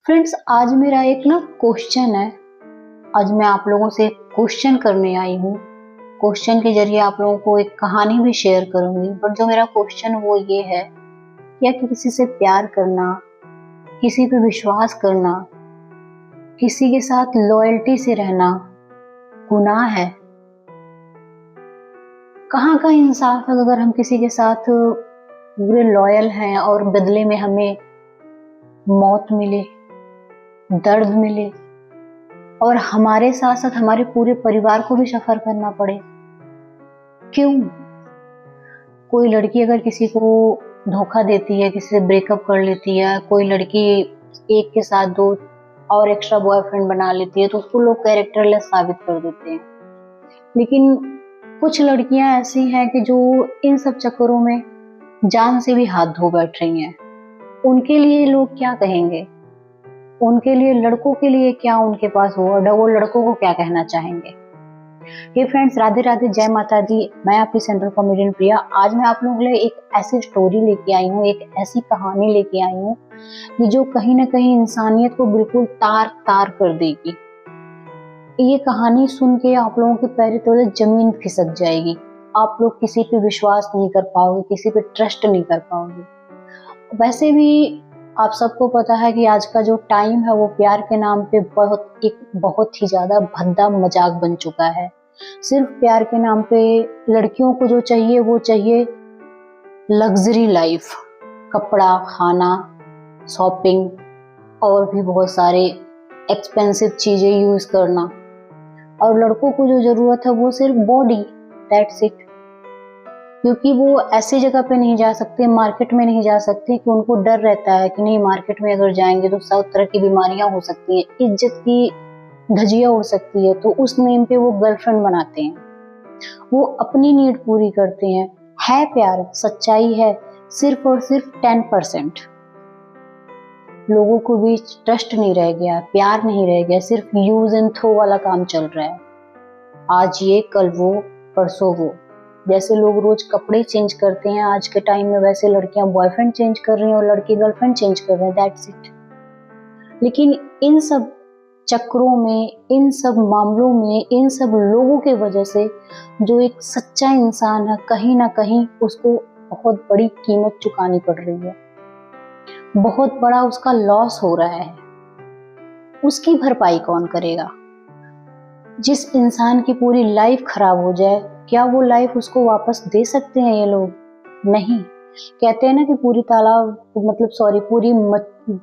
Friends, आज मेरा एक क्वेश्चन है। आज मैं आप लोगों से क्वेश्चन करने आई हूँ। क्वेश्चन के जरिए आप लोगों को एक कहानी भी शेयर करूंगी। बट जो मेरा क्वेश्चन वो ये है, क्या कि किसी से प्यार करना, किसी पे विश्वास करना, किसी के साथ लॉयल्टी से रहना गुनाह है? कहाँ का इंसाफ है अगर हम किसी के साथ पूरे लॉयल हैं और बदले में हमें मौत मिले, दर्द मिले और हमारे साथ साथ हमारे पूरे परिवार को भी सफर करना पड़े? क्यों? कोई लड़की अगर किसी को धोखा देती है, किसी से ब्रेकअप कर लेती है, कोई लड़की एक के साथ दो और एक्स्ट्रा बॉयफ्रेंड बना लेती है तो उसको लोग कैरेक्टरलेस साबित कर देते हैं। लेकिन कुछ लड़कियां ऐसी हैं कि जो इन सब चक्करों में जान से भी हाथ धो बैठ रही हैं। उनके लिए लोग क्या कहेंगे? उनके लिए, लड़कों के लिए क्या उनके पास होगा? वो लड़कों को क्या कहना चाहेंगे? हे फ्रेंड्स, राधे राधे, जय माता दी। मैं आपकी सेंट्रल कॉमेडियन प्रिया। आज मैं आप लोगों के लिए एक ऐसी स्टोरी लेके आई हूँ, एक ऐसी कहानी लेके आई हूँ कि जो कहीं ना कहीं इंसानियत को बिल्कुल तार तार कर देगी। ये कहानी सुन के आप लोगों के पैर तले जमीन खिसक जाएगी। आप लोग किसी पे विश्वास नहीं कर पाओगे, किसी पे ट्रस्ट नहीं कर पाओगे। वैसे भी आप सबको पता है कि आज का जो टाइम है वो प्यार के नाम पे बहुत ही ज्यादा भद्दा मजाक बन चुका है। सिर्फ प्यार के नाम पे लड़कियों को जो चाहिए वो चाहिए लग्जरी लाइफ, कपड़ा, खाना, शॉपिंग और भी बहुत सारे एक्सपेंसिव चीजें यूज करना। और लड़कों को जो जरूरत है वो सिर्फ बॉडी, दैट्स इट। क्योंकि वो ऐसी जगह पे नहीं जा सकते, मार्केट में नहीं जा सकते, कि उनको डर रहता है कि नहीं, मार्केट में अगर जाएंगे तो सब तरह की बीमारियां हो सकती हैं, इज्जत की धज्जियां उड़ सकती है। तो उस नेम पे वो गर्लफ्रेंड बनाते हैं, वो अपनी नीड पूरी करते हैं। है प्यार, सच्चाई है, सिर्फ और सिर्फ 10%। लोगों को बीच ट्रस्ट नहीं रह गया, प्यार नहीं रह गया, सिर्फ यूज एंड थ्रो वाला काम चल रहा है। आज ये, कल वो, परसों वो। जैसे लोग रोज कपड़े चेंज करते हैं आज के टाइम में, वैसे लड़कियां बॉयफ्रेंड चेंज कर रही हैं और लड़के गर्लफ्रेंड चेंज कर रहे हैं, दैट्स इट। लेकिन इन सब चक्रों में, इन सब मामलों में, इन सब लोगों के वजह से जो एक सच्चा इंसान है, कहीं ना कहीं उसको बहुत बड़ी कीमत चुकानी पड़ रही है। बहुत बड़ा उसका लॉस हो रहा है। उसकी भरपाई कौन करेगा? जिस इंसान की पूरी लाइफ खराब हो जाए, क्या वो लाइफ उसको वापस दे सकते हैं ये लोग? नहीं। कहते हैं ना कि पूरी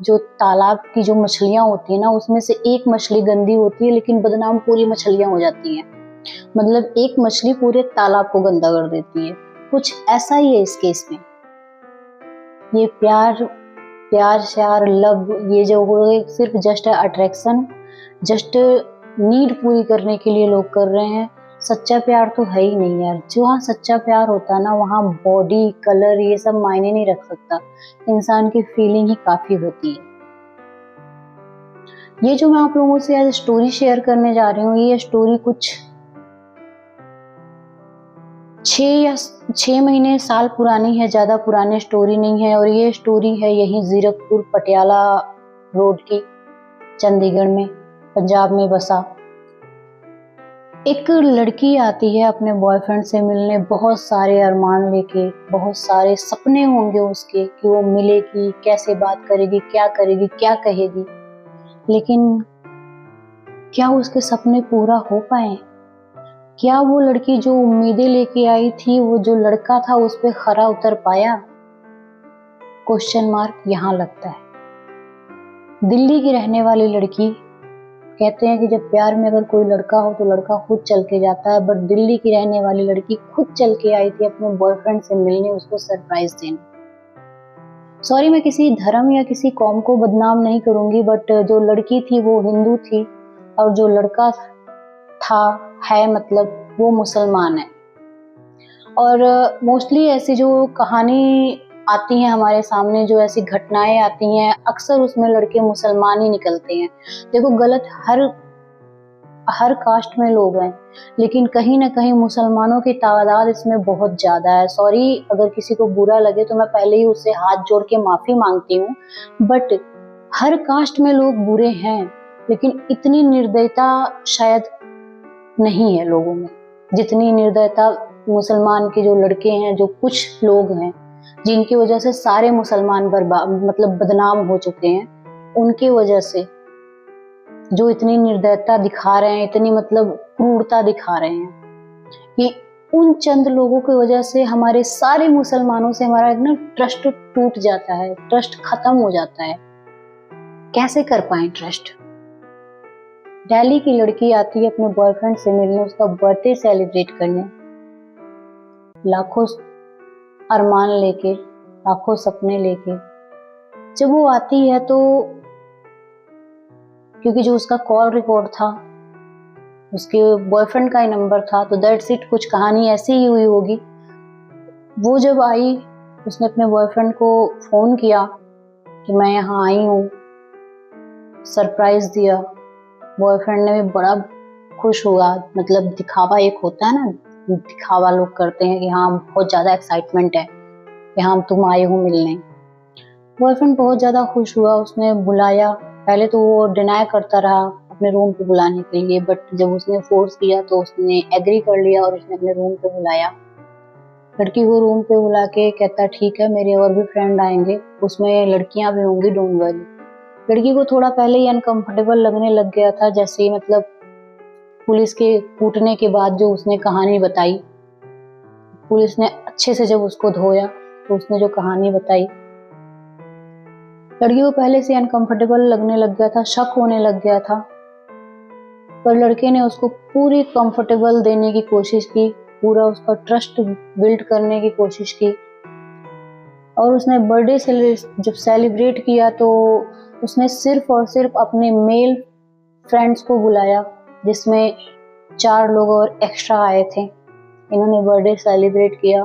जो तालाब की जो मछलियां होती है ना, उसमें से एक मछली गंदी होती है लेकिन बदनाम पूरी मछलियां हो जाती हैं। मतलब एक मछली पूरे तालाब को गंदा कर देती है। कुछ ऐसा ही है इस केस में। ये प्यार, प्यार श्यार, लव, ये जो सिर्फ जस्ट अट्रैक्शन, जस्ट नीड पूरी करने के लिए लोग कर रहे हैं। सच्चा प्यार तो है ही नहीं यार। जहाँ सच्चा प्यार होता है ना, वहाँ बॉडी, कलर, ये सब मायने नहीं रख सकता। इंसान की फीलिंग ही काफी होती है। ये जो मैं आप लोगों से आज स्टोरी शेयर करने जा रही हूँ, ये स्टोरी कुछ 6 महीने, साल पुरानी है, ज्यादा पुरानी स्टोरी नहीं है। और ये स्टोरी है यही जीरकपुर पटियाला रोड की, चंडीगढ़ में, पंजाब में बसा। एक लड़की आती है अपने बॉयफ्रेंड से मिलने, बहुत सारे अरमान लेके, बहुत सारे सपने होंगे उसके कि वो मिलेगी, कैसे बात करेगी, क्या कहेगी। लेकिन क्या उसके सपने पूरा हो पाए? क्या वो लड़की जो उम्मीदें लेके आई थी, वो जो लड़का था, उस पे खरा उतर पाया? क्वेश्चन मार्क यहाँ लगता है। दिल्ली की रहने वाली लड़की, कहते हैं कि जब प्यार में अगर कोई लड़का हो तो लड़का खुद चल के जाता है, बट दिल्ली की रहने वाली लड़की खुद चल के आई थी अपने बॉयफ्रेंड से मिलने, उसको सरप्राइज देने। सॉरी, मैं किसी धर्म या किसी कौम को बदनाम नहीं करूंगी, बट जो लड़की थी वो हिंदू थी और जो लड़का मतलब वो मुसलमान है। और मोस्टली ऐसी जो कहानी आती हैं हमारे सामने, जो ऐसी घटनाएं आती हैं, अक्सर उसमें लड़के मुसलमान ही निकलते हैं। देखो, गलत हर कास्ट में लोग हैं, लेकिन कहीं ना कहीं मुसलमानों की तादाद इसमें बहुत ज्यादा है। सॉरी अगर किसी को बुरा लगे तो मैं पहले ही उससे हाथ जोड़ के माफी मांगती हूँ, बट हर कास्ट में लोग बुरे हैं, लेकिन इतनी निर्दयता शायद नहीं है लोगों में जितनी निर्दयता मुसलमान के जो लड़के हैं, जो कुछ लोग हैं जिनकी वजह से सारे मुसलमान बर्बाद मतलब बदनाम हो चुके हैं, उनकी वजह से जो इतनी निर्दयता दिखा रहे हैं, इतनी मतलब क्रूरता दिखा रहे हैं, कि उन चंद लोगों की वजह से हमारे सारे मुसलमानों से हमारा ना ट्रस्ट टूट जाता है, ट्रस्ट खत्म हो जाता है। कैसे कर पाए ट्रस्ट? दिल्ली की लड़की आती है अपने बॉयफ्रेंड से मिलने, उसका बर्थडे सेलिब्रेट करने, लाखों अरमान लेके, लाखों सपने लेके। जब वो आती है तो क्योंकि जो उसका कॉल रिकॉर्ड था उसके बॉयफ्रेंड का ही नंबर था, तो दैट्स इट, कुछ कहानी ऐसी ही हुई होगी। वो जब आई, उसने अपने बॉयफ्रेंड को फोन किया कि मैं यहाँ आई हूँ, सरप्राइज दिया। बॉयफ्रेंड ने भी बड़ा खुश हुआ, मतलब दिखावा एक होता है ना, दिखावा लोग करते हैं कि हाँ बहुत ज़्यादा एक्साइटमेंट है कि हाँ तुम आए हो मिलने। बॉयफ्रेंड बहुत ज़्यादा खुश हुआ, उसने बुलाया। पहले तो वो डिनाई करता रहा अपने रूम पे बुलाने के लिए, बट जब उसने फोर्स किया तो उसने एग्री कर लिया और उसने अपने रूम पे बुलाया। लड़की को रूम पे बुला के कहता ठीक है, मेरे और भी फ्रेंड आएंगे, उसमें लड़कियां भी होंगी, डोंट वरी। लड़की को थोड़ा पहले ही अनकंफर्टेबल लगने लग गया था, जैसे ही मतलब पुलिस के कूटने के बाद जो उसने कहानी बताई, पुलिस ने अच्छे से जब उसको धोया तो उसने जो कहानी बताई, लड़की को पहले से अनकंफर्टेबल लगने लग गया था, शक होने लग गया था। पर लड़के ने उसको पूरी कंफर्टेबल देने की कोशिश की, पूरा उसका ट्रस्ट बिल्ड करने की कोशिश की। और उसने बर्थडे जब सेलिब्रेट किया तो उसने सिर्फ और सिर्फ अपने मेल फ्रेंड्स को बुलाया, जिसमें 4 लोग और एक्स्ट्रा आए थे। इन्होंने बर्थडे सेलिब्रेट किया।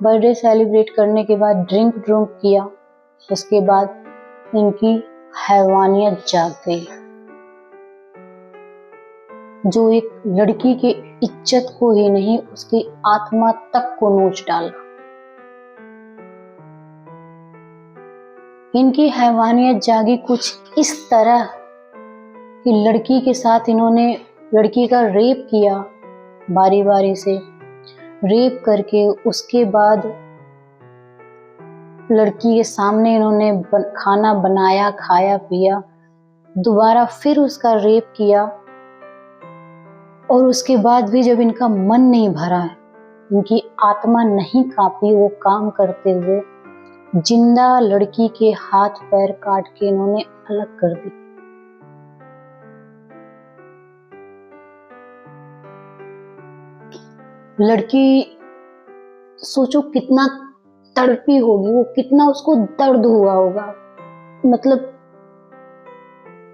बर्थडे सेलिब्रेट करने के बाद ड्रिंक किया। उसके बाद इनकी हैवानियत जाग गई, जो एक लड़की की इज्जत को ही नहीं, उसकी आत्मा तक को नोच डाला। इनकी हैवानियत जागी कुछ इस तरह कि लड़की के साथ इन्होंने लड़की का रेप किया, बारी बारी से रेप करके उसके बाद लड़की के सामने इन्होंने खाना बनाया, खाया पिया, दोबारा फिर उसका रेप किया। और उसके बाद भी जब इनका मन नहीं भरा, इनकी आत्मा नहीं कांपी वो काम करते हुए, जिंदा लड़की के हाथ पैर काट के इन्होंने अलग कर दी। लड़की सोचो कितना तड़पी होगी वो, कितना उसको दर्द हुआ होगा, मतलब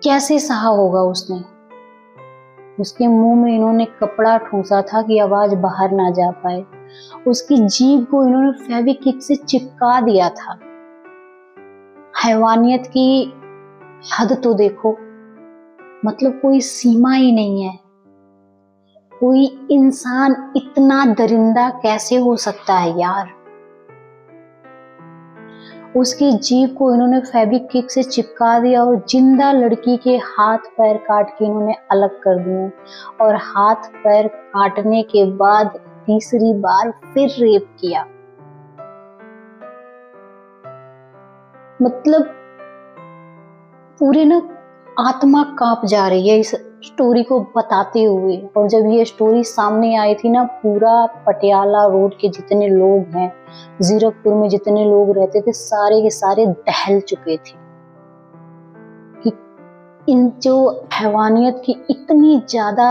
कैसे सहा होगा उसने। उसके मुंह में इन्होंने कपड़ा ठूसा था कि आवाज बाहर ना जा पाए। उसकी जीभ को इन्होंने फेविक्विक से चिपका दिया था। हैवानियत की हद तो देखो, मतलब कोई सीमा ही नहीं है। कोई इंसान इतना दरिंदा कैसे हो सकता है यार। उसकी जीभ को इन्होंने फेविक्विक से चिपका दिया और जिंदा लड़की के हाथ पैर काट के इन्होंने अलग कर दिए। और हाथ पैर काटने के बाद तीसरी बार फिर रेप किया। मतलब पूरी ना आत्मा कांप जा रही है इस स्टोरी को बताते हुए। और जब ये स्टोरी सामने आई थी ना, पूरा पटियाला रोड के जितने लोग हैं, जीरकपुर में जितने लोग रहते थे, सारे के सारे दहल चुके थे कि इन जो हैवानियत की इतनी ज्यादा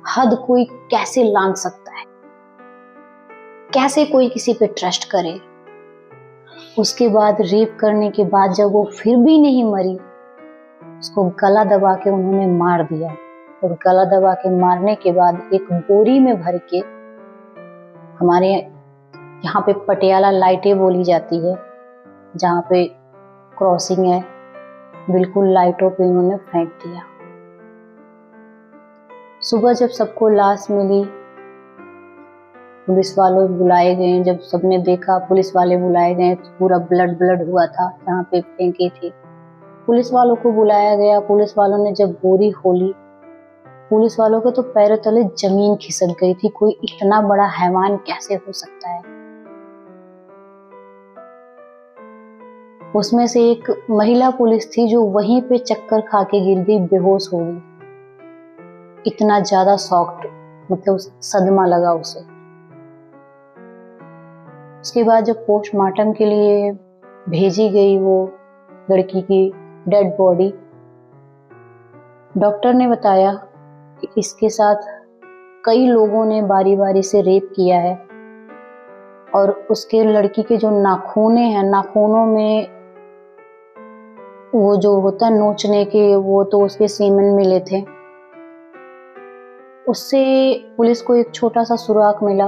हद कोई कैसे लांघ सकता है, कैसे कोई किसी पे ट्रस्ट करे। उसके बाद रेप करने के बाद जब वो फिर भी नहीं मरी, उसको गला दबा के उन्होंने मार दिया। और गला दबा के मारने के बाद एक बोरी में भर के, हमारे यहाँ पे पटियाला लाइटें बोली जाती है, जहाँ पे क्रॉसिंग है, बिल्कुल लाइटों पे उन्होंने फेंक दिया। सुबह जब सबको लाश मिली, पुलिस वालों बुलाए गए, जब सबने देखा पुलिस वाले बुलाए गए, तो पूरा ब्लड हुआ था जहाँ पे फेंके थे। पुलिस वालों को बुलाया गया। पुलिस वालों ने जब बोरी खोली, पुलिस वालों के तो पैरों तले जमीन खिसक गई थी। कोई इतना बड़ा हैवान कैसे हो सकता है। उसमें से एक महिला पुलिस थी जो वहीं पे चक्कर खा के गिर गई, बेहोश हो गई। इतना ज्यादा शॉक्ड, मतलब सदमा लगा उसे। उसके बाद जब पोस्टमार्टम के लिए भेजी गई वो लड़की की डेड बॉडी, डॉक्टर ने बताया कि इसके साथ कई लोगों ने बारी बारी से रेप किया है और उसके लड़की के जो नाखूने हैं, नाखूनों में वो जो होता है नोचने के, वो तो उसके सीमन मिले थे। उससे पुलिस को एक छोटा सा सुराग मिला।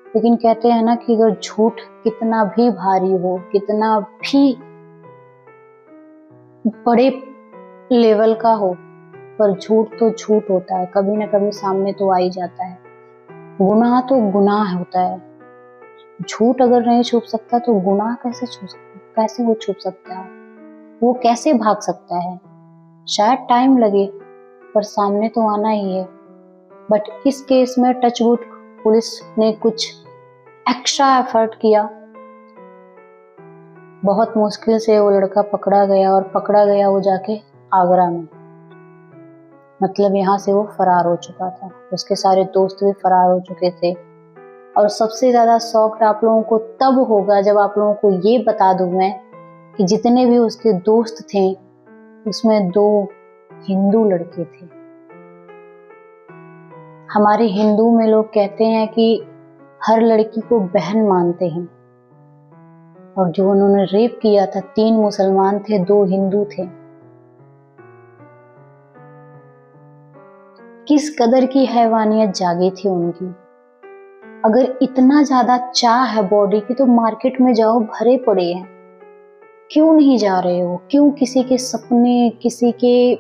लेकिन कहते हैं ना कि अगर झूठ कितना भी भारी हो, कितना भी बड़े लेवल का हो, पर झूठ तो झूठ होता है, कभी ना कभी सामने तो आ ही जाता है। गुनाह तो गुनाह होता है। झूठ अगर नहीं छुप सकता तो गुनाह कैसे वो छुप सकता है, वो कैसे भाग सकता है। शायद टाइम लगे पर सामने तो आना ही है। बट इस केस में टचवुड पुलिस ने कुछ एक्स्ट्रा एफर्ट किया। बहुत मुश्किल से वो लड़का पकड़ा गया, और पकड़ा गया वो जाके आगरा में। मतलब यहाँ से वो फरार हो चुका था, उसके सारे दोस्त भी फरार हो चुके थे। और सबसे ज्यादा शॉक्ड आप लोगों को तब होगा जब आप लोगों को ये बता दूं मैं कि जितने भी उसके दोस्त थे उसमें 2 हिंदू लड़के थे। हमारे हिंदू में लोग कहते हैं कि हर लड़की को बहन मानते हैं, और जो उन्होंने रेप किया था 3 मुसलमान थे, 2 हिंदू थे। किस कदर की हैवानियत जागी थी उनकी। अगर इतना ज्यादा चाह है बॉडी की तो मार्केट में जाओ, भरे पड़े हैं। क्यों नहीं जा रहे हो? क्यों किसी के सपने, किसी के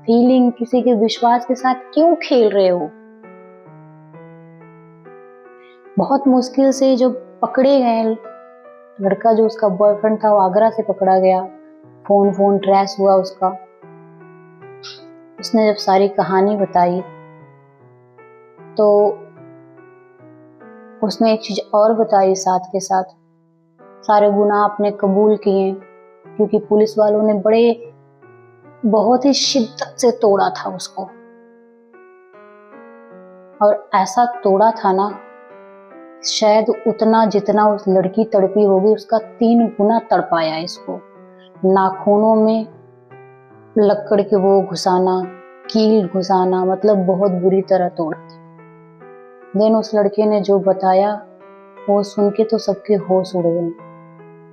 फीलिंग, किसी के विश्वास के साथ क्यों खेल रहे हो? बहुत मुश्किल से जो पकड़े गए लड़का, जो उसका बॉयफ्रेंड था, वो आगरा से पकड़ा गया। फोन ट्रेस हुआ उसका। उसने जब सारी कहानी बताई तो उसने एक चीज और बताई साथ के साथ, सारे गुनाह अपने कबूल किए, क्योंकि पुलिस वालों ने बहुत ही शिद्दत से तोड़ा था उसको। और ऐसा तोड़ा था ना, शायद उतना जितना उस लड़की तड़पी होगी उसका 3 गुना तड़पाया इसको। नाखूनों में लकड़ के वो घुसाना, कील घुसाना, मतलब बहुत बुरी तरह तोड़ा था। देन उस लड़के ने जो बताया वो सुन के तो सबके होश उड़ गए।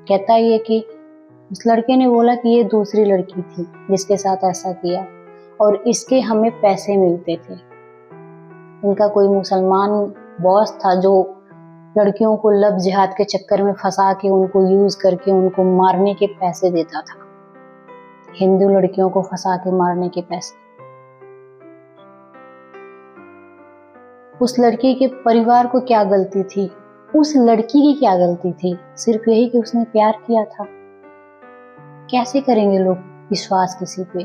कहता ये कि उस लड़के ने बोला कि ये दूसरी लड़की थी जिसके साथ ऐसा किया, और इसके हमें पैसे मिलते थे। इनका कोई मुसलमान बॉस था जो लड़कियों को लव जिहाद के चक्कर में फंसा के, उनको यूज करके उनको मारने के पैसे देता था। हिंदू लड़कियों को फंसा के मारने के पैसे। उस लड़की के परिवार को क्या गलती थी? उस लड़की की क्या गलती थी? सिर्फ यही कि उसने प्यार किया था। कैसे करेंगे लोग विश्वास किसी पे?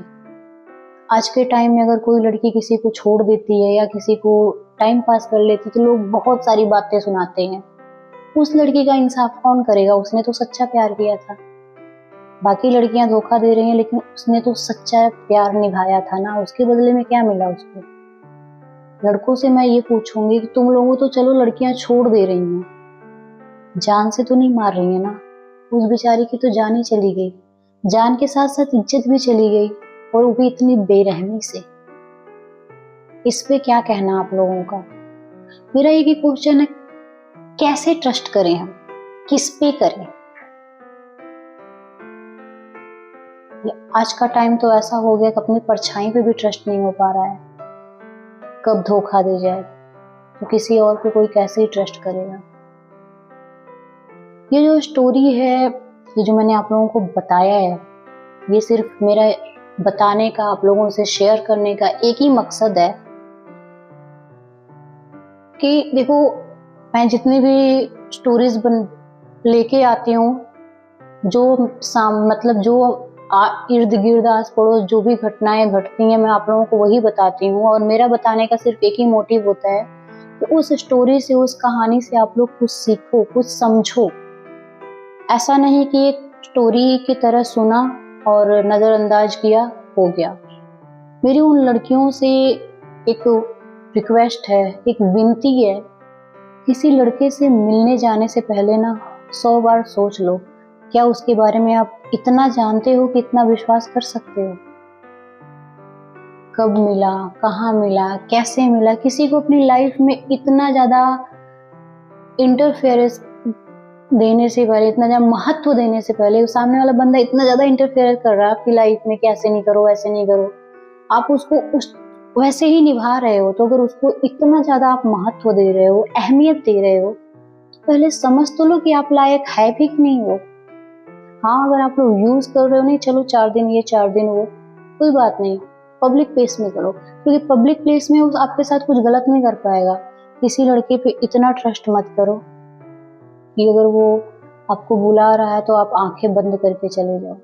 आज के टाइम में अगर कोई लड़की किसी को छोड़ देती है या किसी को टाइम पास कर लेती है तो लोग बहुत सारी बातें सुनाते हैं। उस लड़की का इंसाफ कौन करेगा? उसने तो सच्चा प्यार किया था। बाकी लड़कियां धोखा दे रही हैं, लेकिन उसने तो सच्चा प्यार निभाया था ना। उसके बदले में क्या मिला उसको? लड़कों से मैं ये पूछूंगी कि तुम लोगों तो चलो लड़कियां छोड़ दे रही हैं, जान से तो नहीं मार रही है ना। उस बेचारी की तो जान ही चली गई, जान के साथ साथ इज्जत भी चली गई, और वो भी इतनी बेरहमी से। इस पे क्या कहना आप लोगों का? मेरा एक ही क्वेश्चन है, कैसे ट्रस्ट करें हम? किस पे करें? आज का टाइम तो ऐसा हो गया कि अपनी परछाई पे भी ट्रस्ट नहीं हो पा रहा है। कब धोखा दे जाए तो किसी और पे कोई कैसे ही ट्रस्ट करेगा? ये जो स्टोरी है, ये जो मैंने आप लोगों को बताया है, ये सिर्फ मेरा बताने का, आप लोगों से शेयर करने का एक ही मकसद है कि देखो, मैं जितनी भी स्टोरीज लेके आती हूँ, जो मतलब जो इर्द गिर्द आस पड़ोस जो भी घटनाएं घटती हैं मैं आप लोगों को वही बताती हूँ, और मेरा बताने का सिर्फ एक ही मोटिव होता है कि उस स्टोरी से, उस कहानी से आप लोग कुछ सीखो, कुछ समझो। ऐसा नहीं कि एक स्टोरी की तरह सुना और नज़रअंदाज किया, हो गया। मेरी उन लड़कियों से एक रिक्वेस्ट है, एक विनती है, किसी लड़के से मिलने जाने से पहले ना 100 बार सोच लो, क्या उसके बारे में आप इतना जानते हो कि इतना विश्वास कर सकते हो? कब मिला, कहाँ मिला, कैसे मिला? किसी को अपनी लाइफ में इतना ज़्यादा इंटरफेरेंस देने से पहले, इतना ज़्यादा महत्व देने से पहले, सामने वाला बंदा इतना ज़्यादा इंटरफेयर कर रहा है आपकी लाइफ में कि ऐसे नहीं करो, ऐसे नहीं करो, आप उसको उस वैसे ही निभा रहे हो, तो अगर उसको इतना ज़्यादा आप महत्व दे रहे हो, अहमियत दे रहे हो, तो पहले समझ तो लो कि आप लायक है भी कि नहीं हो। हाँ, अगर आप लोग यूज कर रहे हो, नहीं चलो 4 दिन ये 4 दिन वो, कोई बात नहीं, पब्लिक प्लेस में करो, क्योंकि पब्लिक प्लेस में वो आपके साथ कुछ गलत नहीं कर पाएगा। किसी लड़के पे इतना ट्रस्ट मत करो कि अगर वो आपको बुला रहा है तो आप आंखें बंद करके चले जाओ।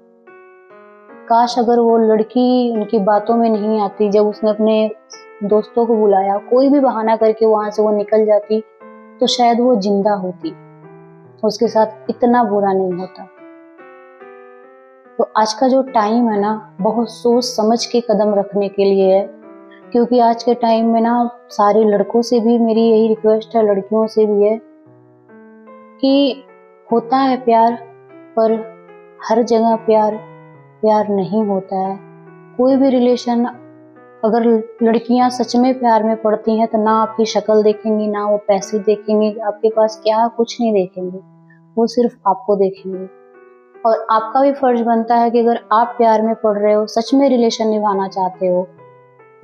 काश अगर वो लड़की उनकी बातों में नहीं आती, जब उसने अपने दोस्तों को बुलाया, कोई भी बहाना करके वहां से वो निकल जाती, तो शायद वो जिंदा होती, उसके साथ इतना बुरा नहीं होता। तो आज का जो टाइम है ना, बहुत सोच समझ के कदम रखने के लिए है, क्योंकि आज के टाइम में ना सारे लड़कों से भी मेरी यही रिक्वेस्ट है, लड़कियों से भी है कि होता है प्यार, पर हर जगह प्यार नहीं होता है। कोई भी रिलेशन, अगर लड़कियां सच में प्यार में पड़ती हैं तो ना आपकी शक्ल देखेंगी, ना वो पैसे देखेंगी, आपके पास क्या कुछ नहीं देखेंगी, वो सिर्फ आपको देखेंगे। और आपका भी फर्ज बनता है कि अगर आप प्यार में पड़ रहे हो, सच में रिलेशन निभाना चाहते हो,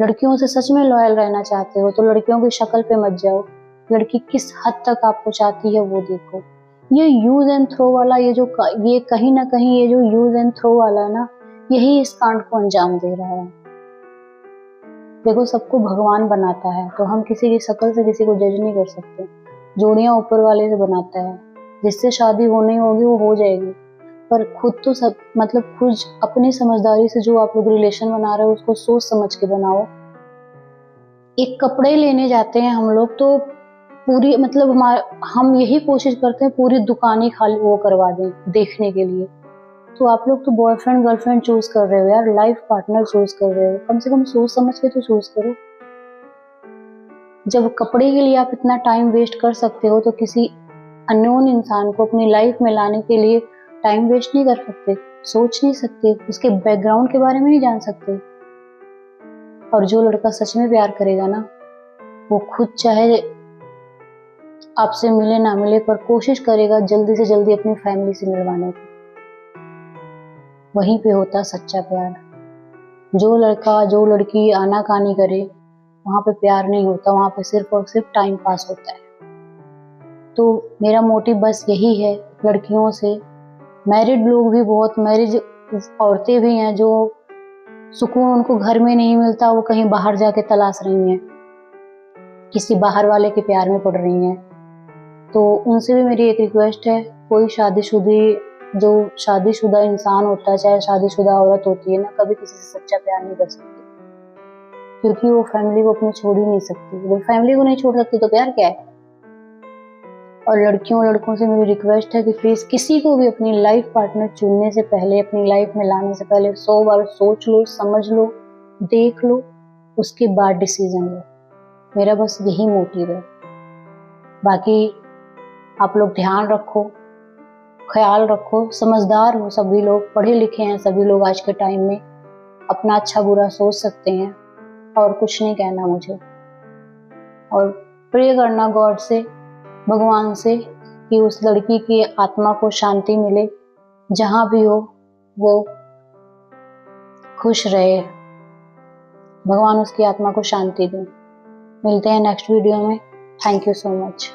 लड़कियों से सच में लॉयल रहना चाहते हो, तो लड़कियों की शक्ल पे मत जाओ, लड़की किस हद तक आपको चाहती है वो देखो। ये यूज एंड थ्रो वाला, ये कहीं ना कहीं ये जो यूज एंड थ्रो वाला है ना, यही इस कांड को अंजाम दे रहा है। देखो, सबको भगवान बनाता है, तो हम किसी की शक्ल से किसी को जज नहीं कर सकते। जोड़ियां ऊपर वाले से बनाता है, जिससे शादी होनी होगी वो हो जाएगी, पर खुद तो सब खुद अपनी समझदारी से जो आप लोग रिलेशन बना रहे हो उसको सोच समझ के बनाओ। एक कपड़े लेने जाते हैं हम लोग तो पूरी हम यही कोशिश करते हैं पूरी दुकान ही खाली वो करवा दें देखने के लिए। तो आप लोग तो बॉयफ्रेंड गर्लफ्रेंड चूज कर रहे हो यार, लाइफ पार्टनर चूज कर रहे हो, कम से कम सोच समझ के तो चूज करो। जब कपड़े के लिए आप इतना टाइम वेस्ट कर सकते हो, तो किसी अननोन इंसान को अपनी लाइफ में लाने के लिए टाइम वेस्ट नहीं कर सकते, सोच नहीं सकते, उसके बैकग्राउंड के बारे में नहीं जान सकते। और जो लड़का सच में प्यार करेगा ना, वो खुद चाहे आपसे मिले ना मिले, पर कोशिश करेगा जल्दी से जल्दी अपनी फैमिली से मिलवाने की। वहीं पे होता सच्चा प्यार। जो लड़का जो लड़की आनाकानी करे, वहां पे प्यार नहीं होता, वहां पे सिर्फ और सिर्फ टाइम पास होता है। तो मेरा मोटिव बस यही है लड़कियों से। मैरिड लोग भी, बहुत मैरिज औरतें भी हैं जो सुकून उनको घर में नहीं मिलता, वो कहीं बाहर जाके तलाश रही हैं, किसी बाहर वाले के प्यार में पड़ रही हैं। तो उनसे भी मेरी एक रिक्वेस्ट है, कोई जो शादीशुदा इंसान होता है, चाहे शादीशुदा औरत होती है ना, कभी किसी से सच्चा प्यार नहीं कर सकती, क्योंकि वो फैमिली को अपने छोड़ ही नहीं सकती। जब फैमिली को नहीं छोड़ सकती तो प्यार क्या है। और लड़कियों लड़कों से मेरी रिक्वेस्ट है कि प्लीज किसी को भी अपनी लाइफ पार्टनर चुनने से पहले, अपनी लाइफ में लाने से पहले 100 बार सोच लो, समझ लो, देख लो, उसके बाद डिसीजन लो। मेरा बस यही मोटिव है। बाकी आप लोग ध्यान रखो, ख्याल रखो, समझदार हो सभी लोग, पढ़े लिखे हैं सभी लोग आज के टाइम में, अपना अच्छा बुरा सोच सकते हैं। और कुछ नहीं कहना मुझे, और प्रे करना गॉड से, भगवान से, कि उस लड़की की आत्मा को शांति मिले, जहां भी हो वो खुश रहे, भगवान उसकी आत्मा को शांति दे। मिलते हैं नेक्स्ट वीडियो में। Thank you so much.